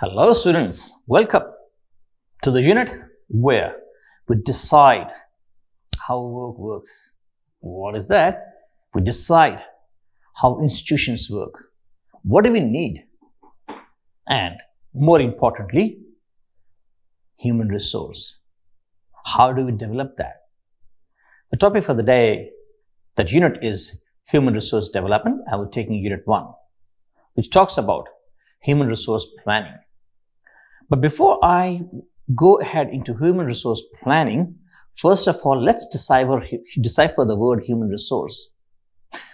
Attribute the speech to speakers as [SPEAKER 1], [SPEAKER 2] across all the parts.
[SPEAKER 1] Hello students, welcome to the unit where we decide how work works. What is that? We decide how institutions work. What do we need? And more importantly, human resource. How do we develop that? The topic for the day, that unit is human resource development, and we're taking unit 1, which talks about human resource planning. But before I go ahead into human resource planning, first of all, let's decipher the word human resource.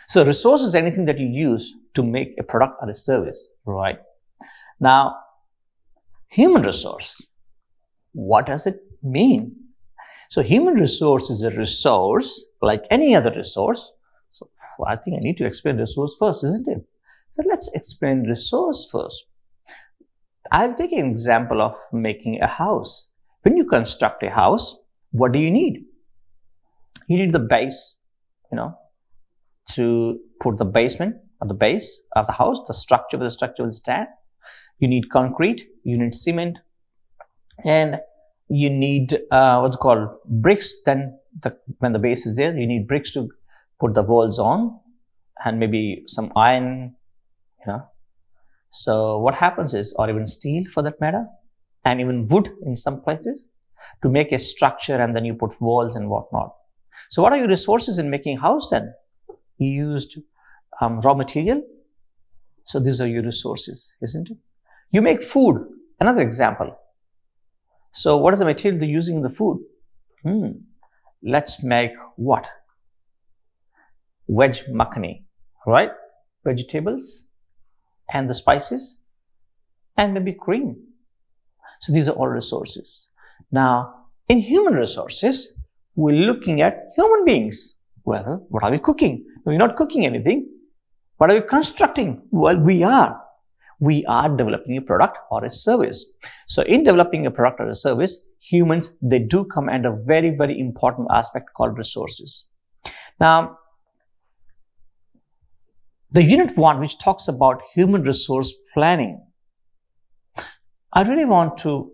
[SPEAKER 1] So resource is anything that you use to make a product or a service, right? Now, human resource, what does it mean? So human resource is a resource like any other resource. So I think I need to explain resource first, isn't it? So let's explain resource first. I'll take an example of making a house. When you construct a house, what do you need? You need the base, to put the basement or the base of the house, the structure where the structure will stand. You need concrete, you need cement, and you need what's called bricks. Then when the base is there, you need bricks to put the walls on, and maybe some iron, So what happens is, or even steel for that matter, and even wood in some places, to make a structure, and then you put walls and whatnot. So what are your resources in making a house then? You used raw material. So these are your resources, isn't it? You make food, another example. So what is the material they're using in the food? Let's make what? Veg makhani, right? Vegetables and the spices and maybe cream. So these are all resources. Now, in human resources, we're looking at human beings. Well, what are we cooking? We're not cooking anything. What are we constructing? Well, we are. We are developing a product or a service. So in developing a product or a service, humans, they do come under a very, very important aspect called resources. Now, the unit 1, which talks about human resource planning, I really want to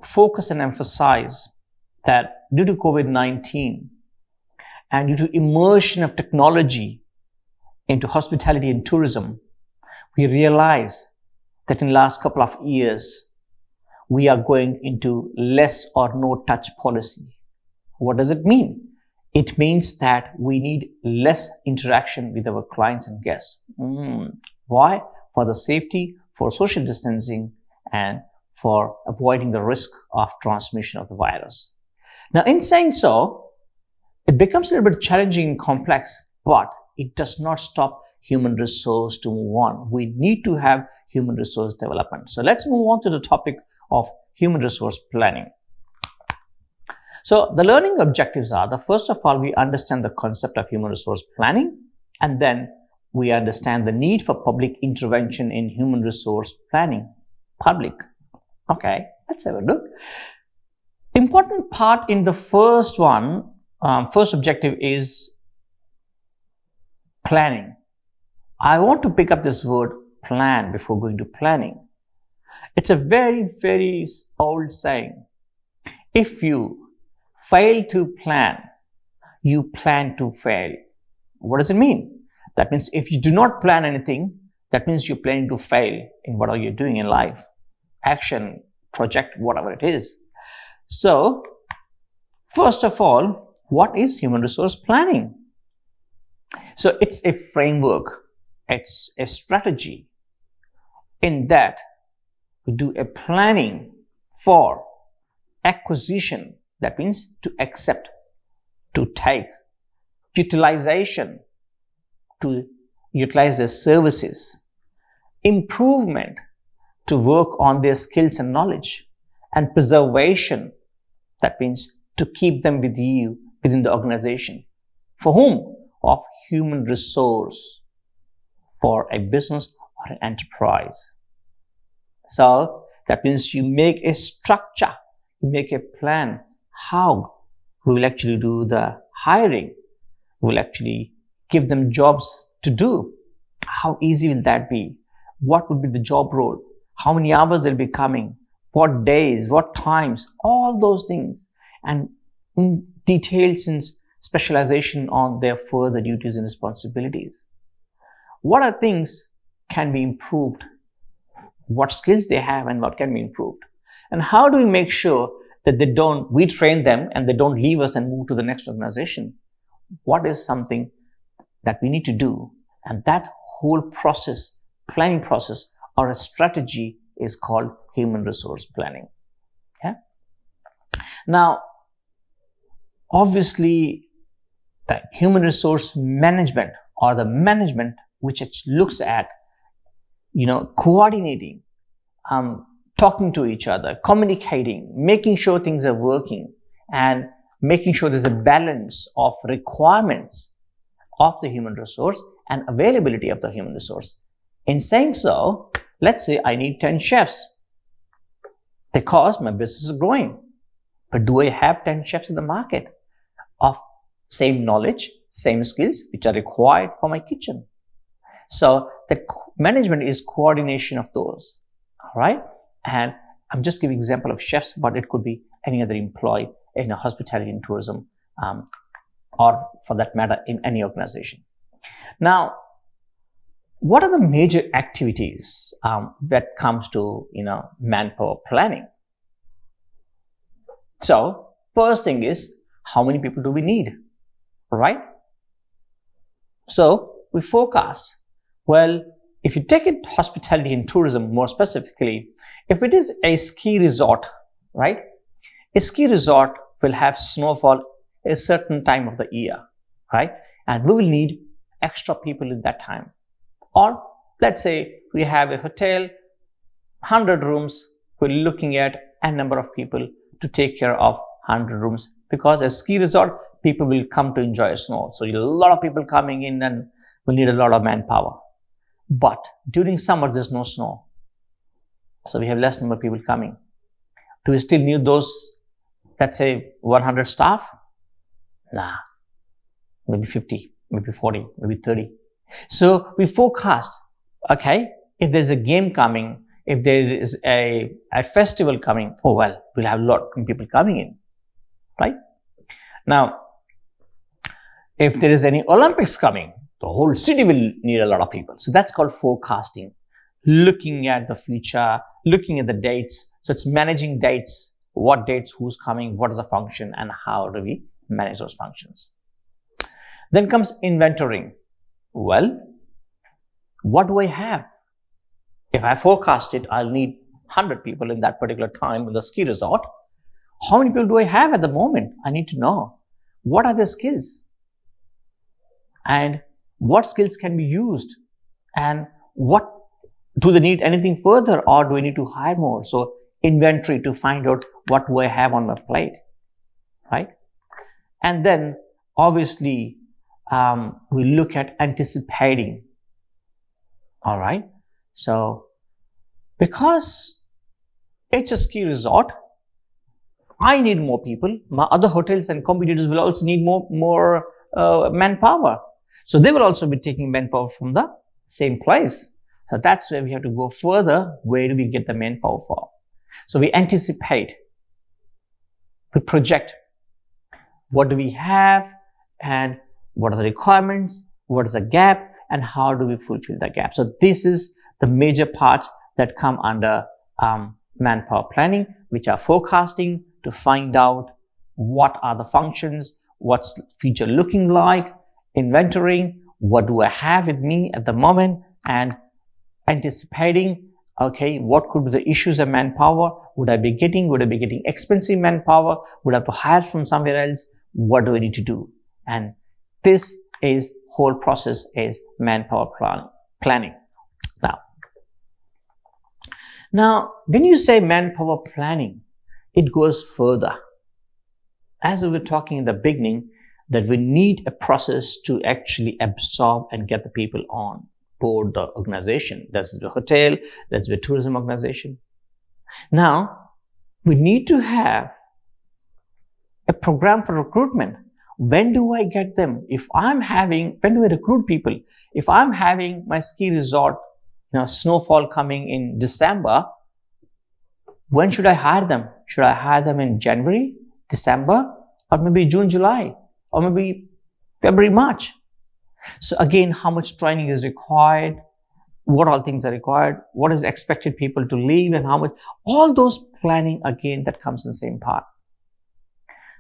[SPEAKER 1] focus and emphasize that due to COVID-19 and due to immersion of technology into hospitality and tourism, we realize that in the last couple of years, we are going into less or no touch policy. What does it mean? It means that we need less interaction with our clients and guests. Why? For the safety, for social distancing, and for avoiding the risk of transmission of the virus. Now, in saying so, it becomes a little bit challenging and complex, but it does not stop human resource to move on. We need to have human resource development. So let's move on to the topic of human resource planning. So the learning objectives are that first of all, we understand the concept of human resource planning, and then we understand the need for public intervention in human resource planning. Public. Okay, let's have a look. Important part in the first one, first objective is planning. I want to pick up this word plan before going to planning. It's a very, very old saying. If you fail to plan, you plan to fail. What does it mean? That means if you do not plan anything, that means you're planning to fail in whatever you're doing in life. Action, project, whatever it is. So, first of all, what is human resource planning? So, it's a framework. It's a strategy in that we do a planning for acquisition. That means to accept, to take, utilization, to utilize their services, improvement, to work on their skills and knowledge, and preservation. That means to keep them with you within the organization. For whom? Of human resource, for a business or an enterprise. So that means you make a structure, you make a plan. How we will actually do the hiring, we will actually give them jobs to do. How easy will that be? What would be the job role? how many hours they'll be coming, what days, what times, all those things, and in details and specialization on their further duties and responsibilities. What are things can be improved, what skills they have and what can be improved, and how do we make sure that we train them and they don't leave us and move to the next organization? What is something that we need to do? And that whole process, planning process or a strategy, is called human resource planning. Okay? Now, obviously, the human resource management or the management which it looks at, coordinating, talking to each other, communicating, making sure things are working, and making sure there's a balance of requirements of the human resource and availability of the human resource. In saying so, let's say I need 10 chefs because my business is growing. But do I have 10 chefs in the market of same knowledge, same skills which are required for my kitchen? So the management is coordination of those. All right. And I'm just giving example of chefs, but it could be any other employee in a hospitality and tourism, or for that matter, in any organization. Now, what are the major activities that comes to manpower planning? So first thing is, how many people do we need, right? So we forecast. Well, if you take it hospitality and tourism more specifically, if it is a ski resort, right? A ski resort will have snowfall a certain time of the year, right? And we will need extra people in that time. Or let's say we have a hotel, 100 rooms, we're looking at a number of people to take care of 100 rooms, because a ski resort, people will come to enjoy snow. So a lot of people coming in and we'll need a lot of manpower. But during summer, there's no snow. So we have less number of people coming. Do we still need those, let's say 100 staff? Nah, maybe 50, maybe 40, maybe 30. So we forecast, okay, if there's a game coming, if there is a festival coming, oh well, we'll have a lot of people coming in, right? Now, if there is any Olympics coming, the whole city will need a lot of people. So that's called forecasting, looking at the future, looking at the dates. So it's managing dates, what dates, who's coming, what is the function, and how do we manage those functions. Then comes inventorying. Well, what do I have? If I forecast it, I'll need 100 people in that particular time in the ski resort. How many people do I have at the moment? I need to know. What are their skills? And what skills can be used? And what do they need anything further, or do I need to hire more? So inventory to find out what do I have on my plate, right? And then obviously we look at anticipating. All right. So because it's a ski resort, I need more people. My other hotels and competitors will also need more manpower. So they will also be taking manpower from the same place. So that's where we have to go further. Where do we get the manpower for? So we anticipate, we project, what do we have and what are the requirements, what is the gap, and how do we fulfill the gap. So this is the major parts that come under manpower planning, which are forecasting to find out what are the functions, what's future looking like, inventorying, what do I have with me at the moment, and anticipating, okay, what could be the issues of manpower? Would I be getting expensive manpower? Would I have to hire from somewhere else? What do I need to do? And this is whole process is manpower planning. Now, when you say manpower planning, it goes further. As we were talking in the beginning, that we need a process to actually absorb and get the people on board the organization. That's the hotel, that's the tourism organization. Now, we need to have a program for recruitment. When do I get them? When do I recruit people? If I'm having my ski resort snowfall coming in December, when should I hire them? Should I hire them in January, December, or maybe June, July, or maybe February, March? So again, how much training is required? What all things are required? What is expected people to leave and how much? All those planning, again, that comes in the same part.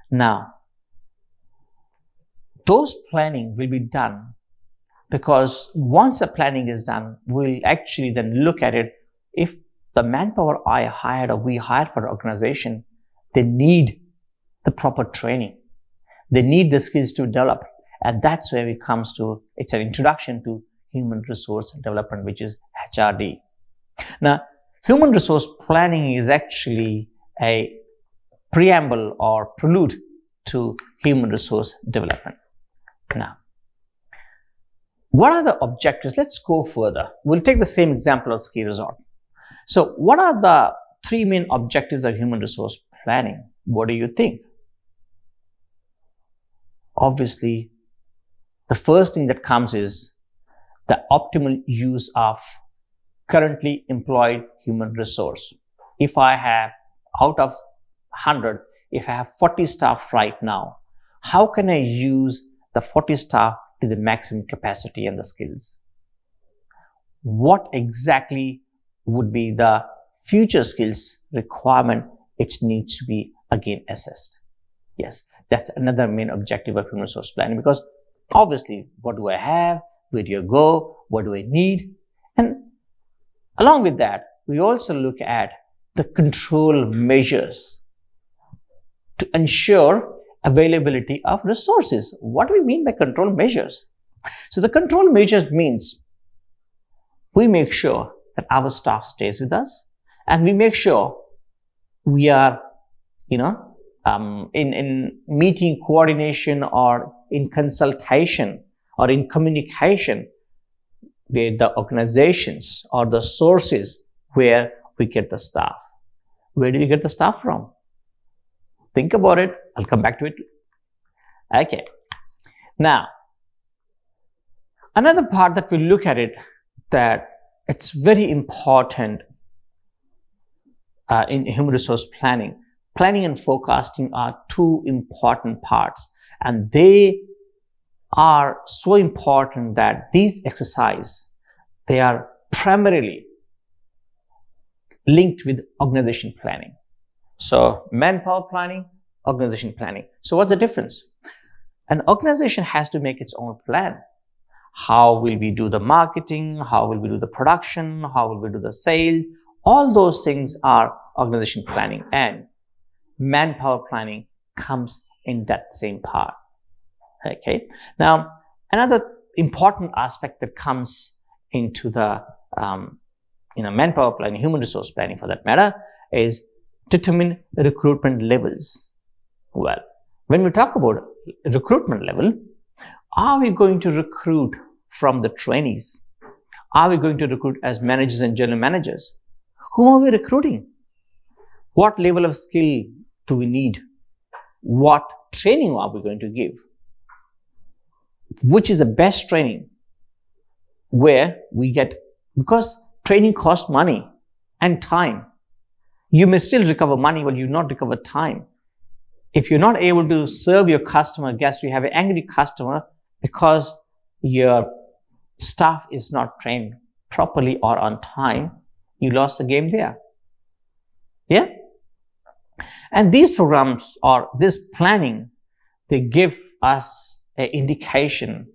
[SPEAKER 1] Now, those planning will be done because once the planning is done, we'll actually then look at it. If the manpower I hired or we hired for the organization, they need the proper training. They need the skills to develop. And that's where it comes to, it's an introduction to human resource development, which is HRD. Now, human resource planning is actually a preamble or prelude to human resource development. Now, what are the objectives? Let's go further. We'll take the same example of ski resort. So what are the three main objectives of human resource planning? What do you think? Obviously, the first thing that comes is the optimal use of currently employed human resource. If I have, out of 100, if I have 40 staff right now, how can I use the 40 staff to the maximum capacity and the skills? What exactly would be the future skills requirement which needs to be again assessed? Yes, that's another main objective of human resource planning, because obviously, what do I have? Where do you go? What do I need? And along with that, we also look at the control measures to ensure availability of resources. What do we mean by control measures? So the control measures means we make sure that our staff stays with us, and we make sure we are, in meeting coordination or in consultation or in communication with the organizations or the sources where we get the staff. Where do you get the staff from? Think about it. I'll come back to it. Okay. Now, another part that we look at it, that it's very important in human resource planning. Planning and forecasting are two important parts, and they are so important that these exercises, they are primarily linked with organization planning. So manpower planning, organization planning. So what's the difference? An organization has to make its own plan. How will we do the marketing? How will we do the production? How will we do the sales? All those things are organization planning, and manpower planning comes in that same part. Okay. Now, another important aspect that comes into the manpower planning, human resource planning for that matter, is determine the recruitment levels. Well, when we talk about recruitment level, are we going to recruit from the trainees? Are we going to recruit as managers and general managers? Whom are we recruiting? What level of skill do we need? What training are we going to give? Which is the best training? Where we get, because training costs money and time. You may still recover money, but you not recover time. If you're not able to serve your customer, guess you have an angry customer because your staff is not trained properly or on time, you lost the game there. Yeah? And these programs or this planning, they give us an indication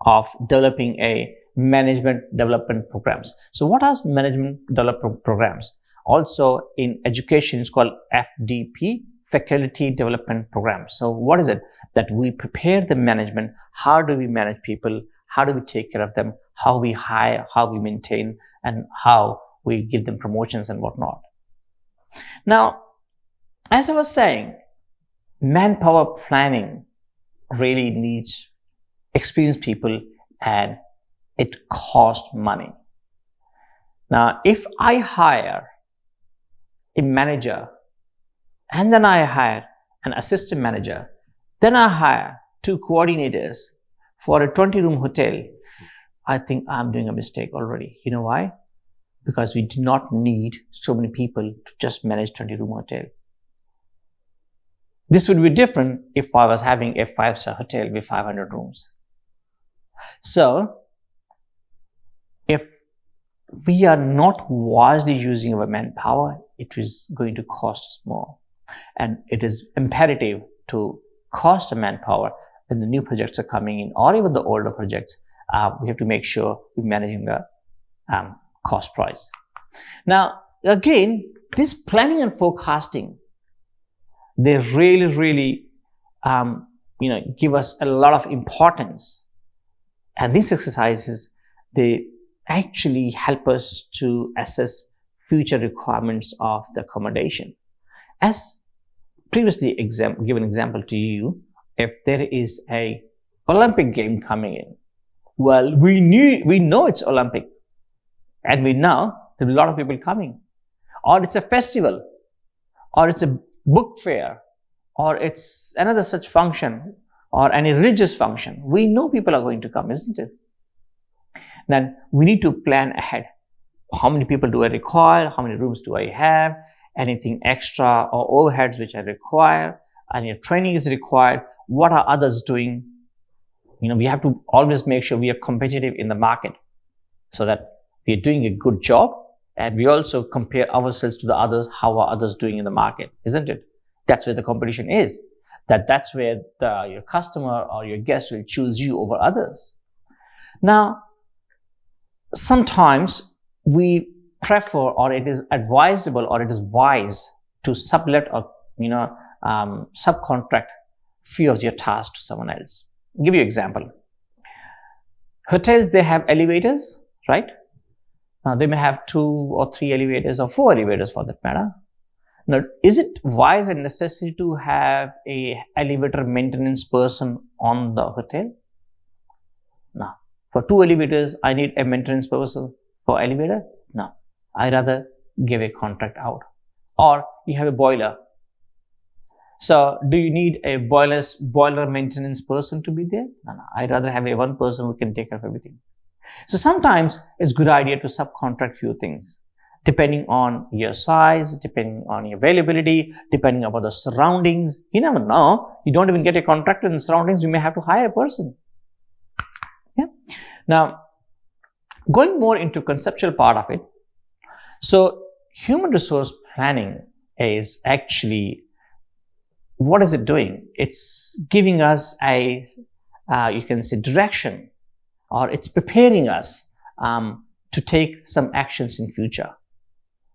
[SPEAKER 1] of developing a management development programs. So what are management development programs? Also in education, it's called FDP, Faculty Development Program. So what is it? That we prepare the management. How do we manage people? How do we take care of them? How we hire, how we maintain, and how we give them promotions and whatnot. Now, as I was saying, manpower planning really needs experienced people, and it costs money. Now, if I hire a manager, and then I hire an assistant manager, then I hire 2 coordinators for a 20-room hotel, I think I'm doing a mistake already. You know why? because we do not need so many people to just manage 20-room hotel. This would be different if I was having a 5-star hotel with 500 rooms. So, if we are not wisely using our manpower, it is going to cost us more. And it is imperative to cost the manpower when the new projects are coming in, or even the older projects. We have to make sure we're managing the cost price. Now, again, this planning and forecasting, they really, give us a lot of importance. And these exercises, they actually help us to assess future requirements of the accommodation. As previously given example to you, if there is a Olympic game coming in, well, we know it's Olympic, and we know there are a lot of people coming, or it's a festival, or it's a book fair, or it's another such function, or any religious function. We know people are going to come, isn't it? Then we need to plan ahead. How many people do I require? How many rooms do I have? Anything extra or overheads which I require? Any training is required? What are others doing? We have to always make sure we are competitive in the market so that we are doing a good job, and we also compare ourselves to the others. How are others doing in the market, isn't it? That's where the competition is. That's where your customer or your guest will choose you over others. Now, sometimes we prefer, or it is advisable, or it is wise to sublet or subcontract few of your tasks to someone else. I'll give you an example. Hotels, they have elevators, right? Now, they may have 2 or 3 elevators, or 4 elevators for that matter. Now, is it wise and necessary to have a elevator maintenance person on the hotel? No. For 2 elevators, I need a maintenance person for elevator? No. I rather give a contract out. Or you have a boiler. So, do you need a boiler maintenance person to be there? No. I rather have one person who can take care of everything. So, sometimes it's a good idea to subcontract few things, depending on your size, depending on your availability, depending upon the surroundings. You never know. You don't even get a contractor in the surroundings. You may have to hire a person. Yeah. Now, going more into conceptual part of it. So, human resource planning is actually, what is it doing? It's giving us a, you can say, direction, or it's preparing us to take some actions in future.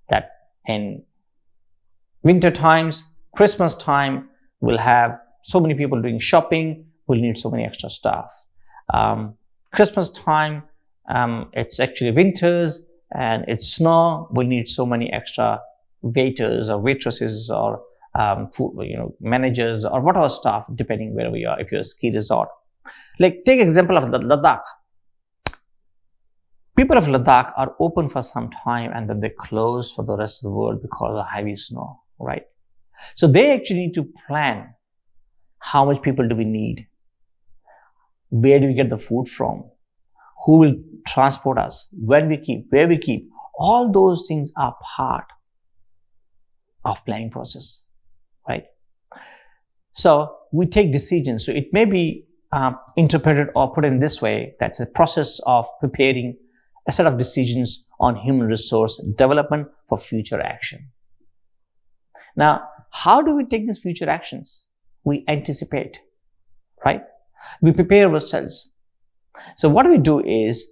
[SPEAKER 1] That in winter times, Christmas time, we'll have so many people doing shopping, we'll need so many extra staff. Christmas time, it's actually winters and it's snow, we'll need so many extra waiters or waitresses or managers or whatever staff, depending where we are, if you're a ski resort. Like, take example of Ladakh. People of Ladakh are open for some time and then they close for the rest of the world because of heavy snow, right? So they actually need to plan how much people do we need? Where do we get the food from? Who will transport us? When we keep? Where we keep? All those things are part of planning process, right? So we take decisions. So it may be interpreted or put in this way. That's a process of preparing a set of decisions on human resource development for future action. Now, how do we take these future actions? We anticipate, right? We prepare ourselves. So what we do is,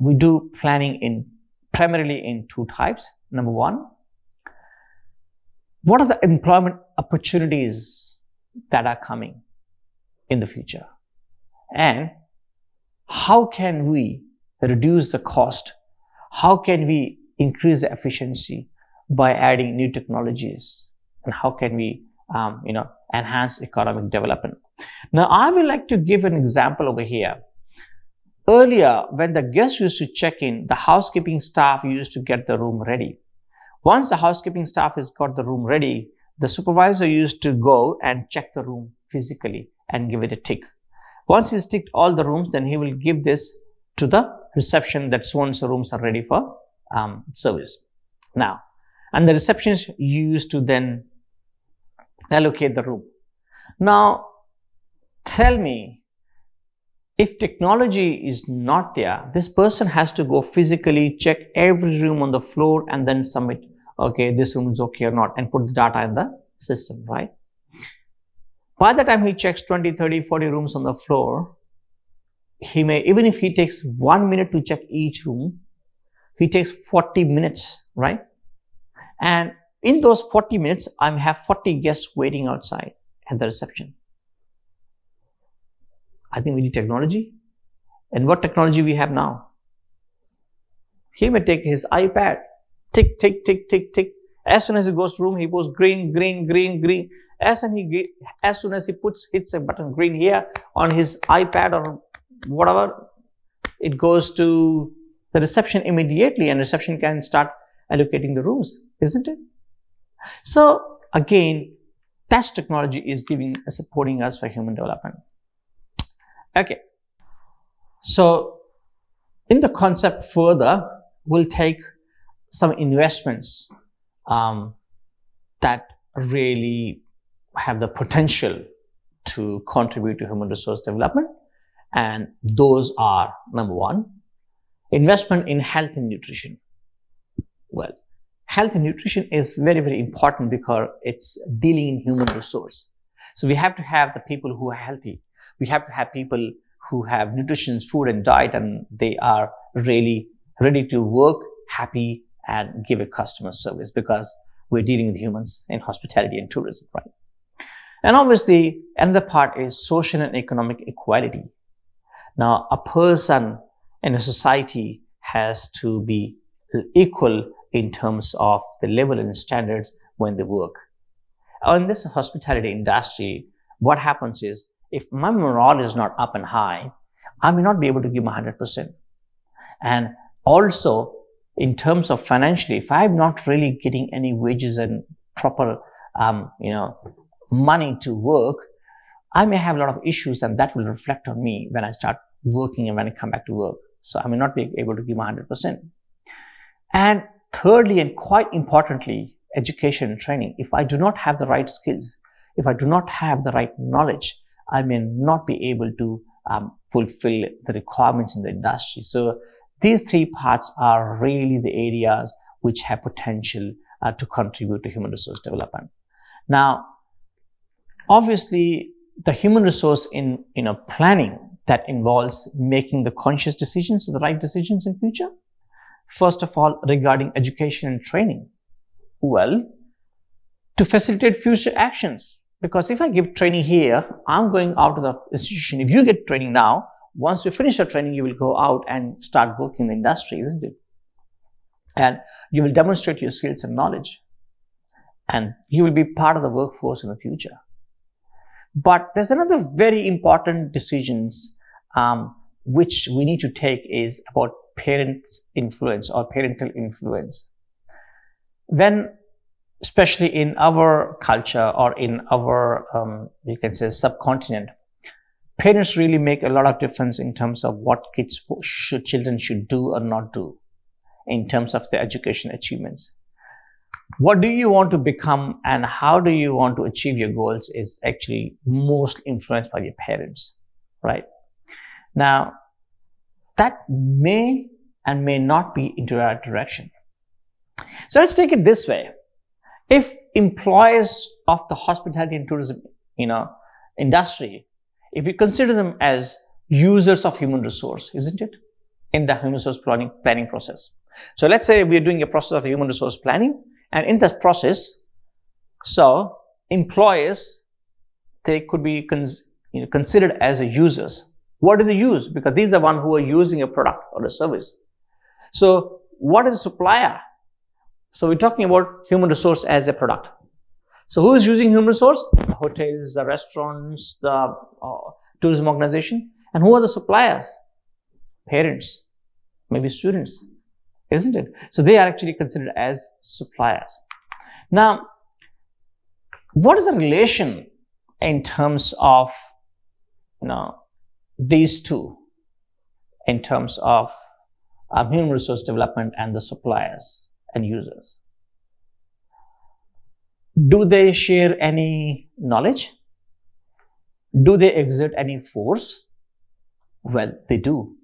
[SPEAKER 1] we do planning primarily in 2 types. Number 1, what are the employment opportunities that are coming in the future? And how can we reduce the cost? How can we increase the efficiency by adding new technologies? And how can we, enhance economic development? Now, I would like to give an example over here. Earlier, when the guests used to check in, the housekeeping staff used to get the room ready. Once the housekeeping staff has got the room ready, the supervisor used to go and check the room physically and give it a tick. Once he's ticked all the rooms, then he will give this to the reception that so and so rooms are ready for service. Now, and the receptionist used to then allocate the room. Now, tell me, if technology is not there, this person has to go physically check every room on the floor and then submit, okay, this room is okay or not, and put the data in the system, right? By the time he checks 20, 30, 40 rooms on the floor, he may, even if he takes 1 minute to check each room, he takes 40 minutes, right? And in those 40 minutes, I have 40 guests waiting outside at the reception. I think we need technology. And what technology we have now? He may take his iPad, tick, tick, tick, tick, tick. As soon as he goes to room, he goes green, green, green, green. As soon as he hits a button green here on his iPad or whatever, it goes to the reception immediately, and reception can start allocating the rooms, isn't it? So again, touch technology is supporting us for human development. Okay, so in the concept further, we'll take some investments that really have the potential to contribute to human resource development, and those are, number one, investment in health and nutrition. Well, health and nutrition is very, very important because it's dealing in human resource. So we have to have the people who are healthy. We have to have people who have nutrition, food and diet, and they are really ready to work, happy, and give a customer service, because we're dealing with humans in hospitality and tourism, right? And obviously, another part is social and economic equality. Now, a person in a society has to be equal in terms of the level and standards when they work. In this hospitality industry, what happens is, if my morale is not up and high, I may not be able to give my 100%. And also, in terms of financially, if I'm not really getting any wages and proper, money to work, I may have a lot of issues, and that will reflect on me when I start working and when I come back to work. So I may not be able to give my 100%. And thirdly, and quite importantly, education and training. If I do not have the right skills, if I do not have the right knowledge, I may not be able to fulfill the requirements in the industry. So these three parts are really the areas which have potential to contribute to human resource development. Now, obviously, the human resource in planning that involves making the conscious decisions, the right decisions in future. First of all, regarding education and training. Well, to facilitate future actions. Because if I give training here, I'm going out to the institution. If you get training now, once you finish your training, you will go out and start working in the industry, isn't it? And you will demonstrate your skills and knowledge. And you will be part of the workforce in the future. But there's another very important decisions which we need to take is about parents' influence or parental influence. When, especially in our culture or in our, you can say, subcontinent, parents really make a lot of difference in terms of what children should do or not do in terms of their education achievements. What do you want to become and how do you want to achieve your goals is actually most influenced by your parents, right? Now, that may and may not be into the right direction. So let's take it this way. If employees of the hospitality and tourism, industry, if you consider them as users of human resource, isn't it? In the human resource planning process. So let's say we're doing a process of human resource planning, and in that process, so employees, they could be considered as users. What do they use? Because these are one who are using a product or a service. So what is a supplier? So we're talking about human resource as a product. So who is using human resource? The hotels, the restaurants, the tourism organization. And who are the suppliers? Parents, maybe students, isn't it? So they are actually considered as suppliers. Now, what is the relation in terms of, these two, in terms of human resource development and the suppliers and users. Do they share any knowledge? Do they exert any force? Well, they do.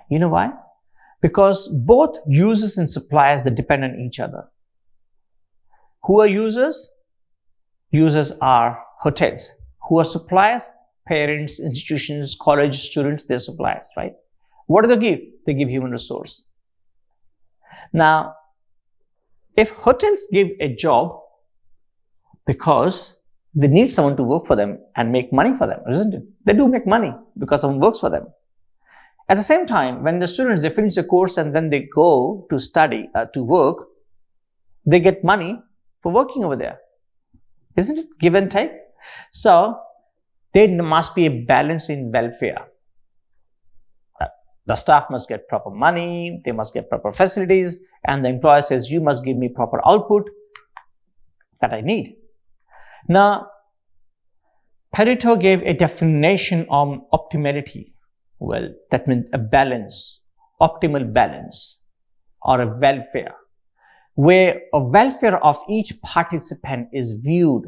[SPEAKER 1] You know why? Because both users and suppliers, they depend on each other. Who are users? Users are hotels. Who are suppliers? Parents, institutions, college students, they're suppliers, right? What do they give? They give human resource. Now, if hotels give a job because they need someone to work for them and make money for them, isn't it? They do make money because someone works for them. At the same time, when the students, they finish the course and then they go to study, to work, they get money for working over there. Isn't it? Give and take. So, there must be a balance in welfare. The staff must get proper money, they must get proper facilities, and the employer says, you must give me proper output that I need. Now, Pareto gave a definition on optimality. Well, that means a balance, optimal balance, or a welfare, where a welfare of each participant is viewed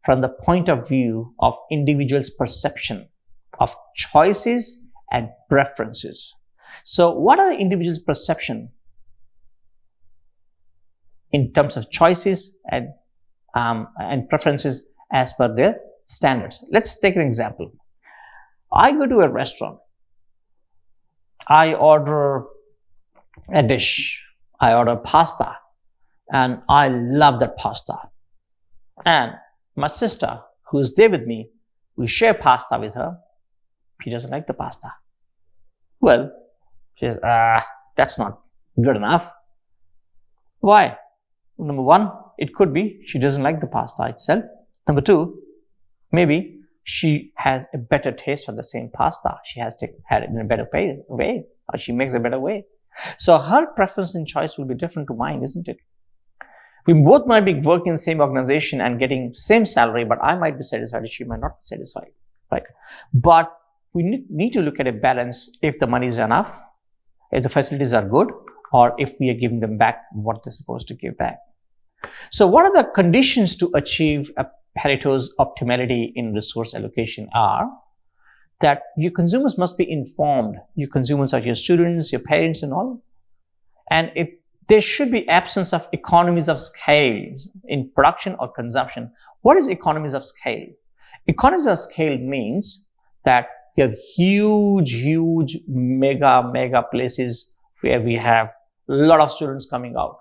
[SPEAKER 1] from the point of view of individual's perception of choices and preferences. So, what are the individual's perception in terms of choices and preferences as per their standards? Let's take an example. I go to a restaurant. I order a dish. I order pasta, and I love that pasta. And my sister, who is there with me, we share pasta with her. She doesn't like the pasta. Well, she says, that's not good enough. Why? Number one, it could be she doesn't like the pasta itself. Number two, maybe she has a better taste for the same pasta. She has to have it in a better way, or she makes a better way. So her preference and choice will be different to mine, isn't it? We both might be working in the same organization and getting same salary, but I might be satisfied and she might not be satisfied, right? But we need to look at a balance if the money is enough, if the facilities are good, or if we are giving them back what they're supposed to give back. So what are the conditions to achieve a Pareto's optimality in resource allocation are that your consumers must be informed. Your consumers are your students, your parents and all. And there should be absence of economies of scale in production or consumption. What is economies of scale? Economies of scale means that you have huge mega places where we have a lot of students coming out,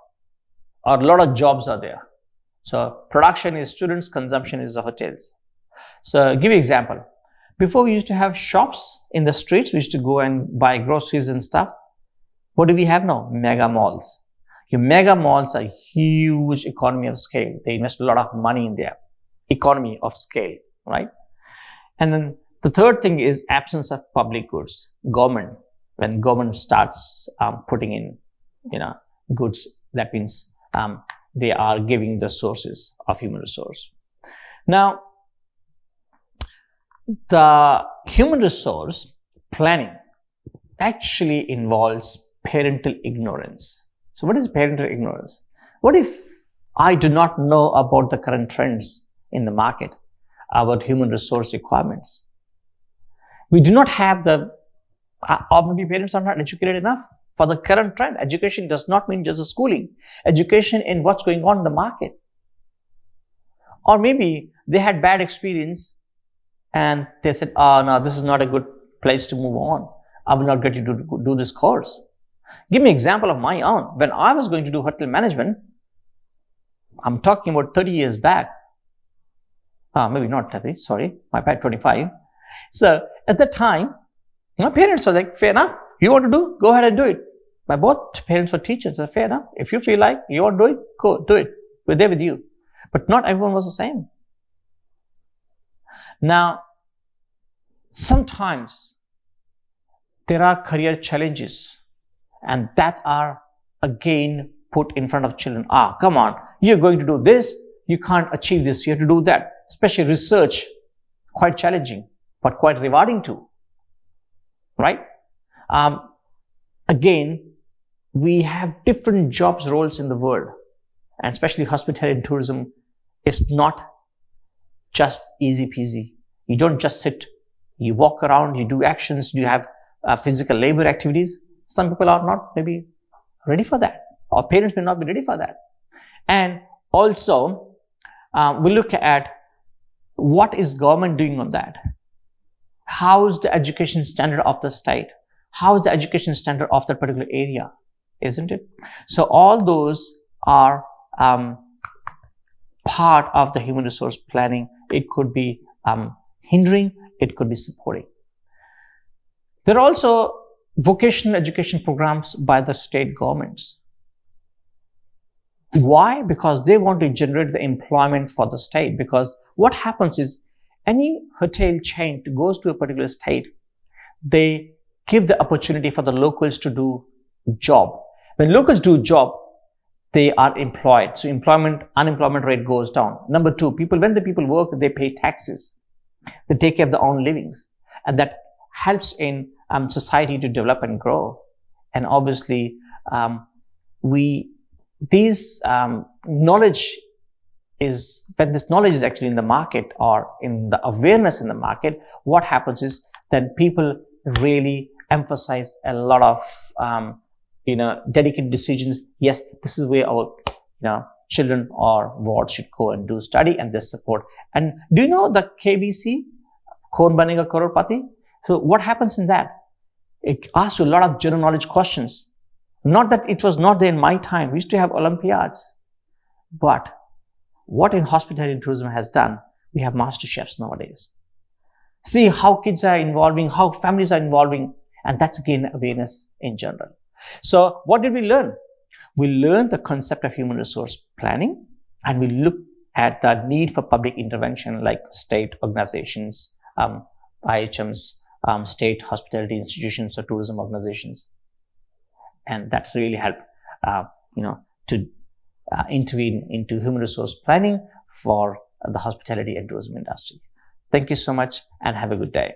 [SPEAKER 1] or a lot of jobs are there. So production is students, consumption is the hotels. So I'll give you an example. Before we used to have shops in the streets, we used to go and buy groceries and stuff. What do we have now? Mega malls. Your mega malls are huge economy of scale. They invest a lot of money in their economy of scale, right? And then the third thing is absence of public goods. Government, when government starts putting in, goods, that means they are giving the sources of human resource. Now, the human resource planning actually involves parental ignorance. So what is parental ignorance? What if I do not know about the current trends in the market, about human resource requirements? We do not have or maybe parents are not educated enough for the current trend. Education does not mean just the schooling. Education in what's going on in the market. Or maybe they had bad experience and they said, oh no, this is not a good place to move on. I will not get you to do this course. Give me an example of my own. When I was going to do hotel management, I'm talking about 30 years back. Maybe not 30, sorry, my bad, 25. So at that time, my parents were like, fair enough, you want to do, go ahead and do it. My both parents were teachers, so fair enough. If you feel like you want to do it, go do it. We're there with you. But not everyone was the same. Now, sometimes there are career challenges and that are again put in front of children. Come on, you're going to do this, you can't achieve this, you have to do that. Especially research, quite challenging, but quite rewarding too, right? Again, we have different jobs roles in the world, and especially hospitality and tourism is not just easy peasy. You don't just sit, you walk around, you do actions, you have physical labor activities. Some people are not maybe ready for that, or parents may not be ready for that. And also we look at what is government doing on that. How is the education standard of the state? How is the education standard of that particular area? Isn't it? So all those are part of the human resource planning. It could be hindering, it could be supporting. There are also vocational education programs by the state governments. Why? Because they want to generate the employment for the state. Because what happens is, any hotel chain goes to a particular state, they give the opportunity for the locals to do job. When locals do job, they are employed. So unemployment rate goes down. Number two, when the people work, they pay taxes. They take care of their own livings. And that helps in society to develop and grow. And obviously, knowledge is, when this knowledge is actually in the market or in the awareness in the market, what happens is that people really emphasize a lot of dedicated decisions. Yes, this is where our children or wards should go and do study, and this support. And do you know the KBC, Kaun Banega Crorepati? So what happens in that? It asks you a lot of general knowledge questions. Not that it was not there in my time. We used to have Olympiads. But what in hospitality and tourism has done, we have master chefs nowadays. See how kids are involving, how families are involving, and that's again awareness in general. So what did we learn? We learned the concept of human resource planning, and we looked at the need for public intervention like state organizations, IHMs, state hospitality institutions or tourism organizations. And that really helped to intervene into human resource planning for the hospitality and tourism industry. Thank you so much and have a good day.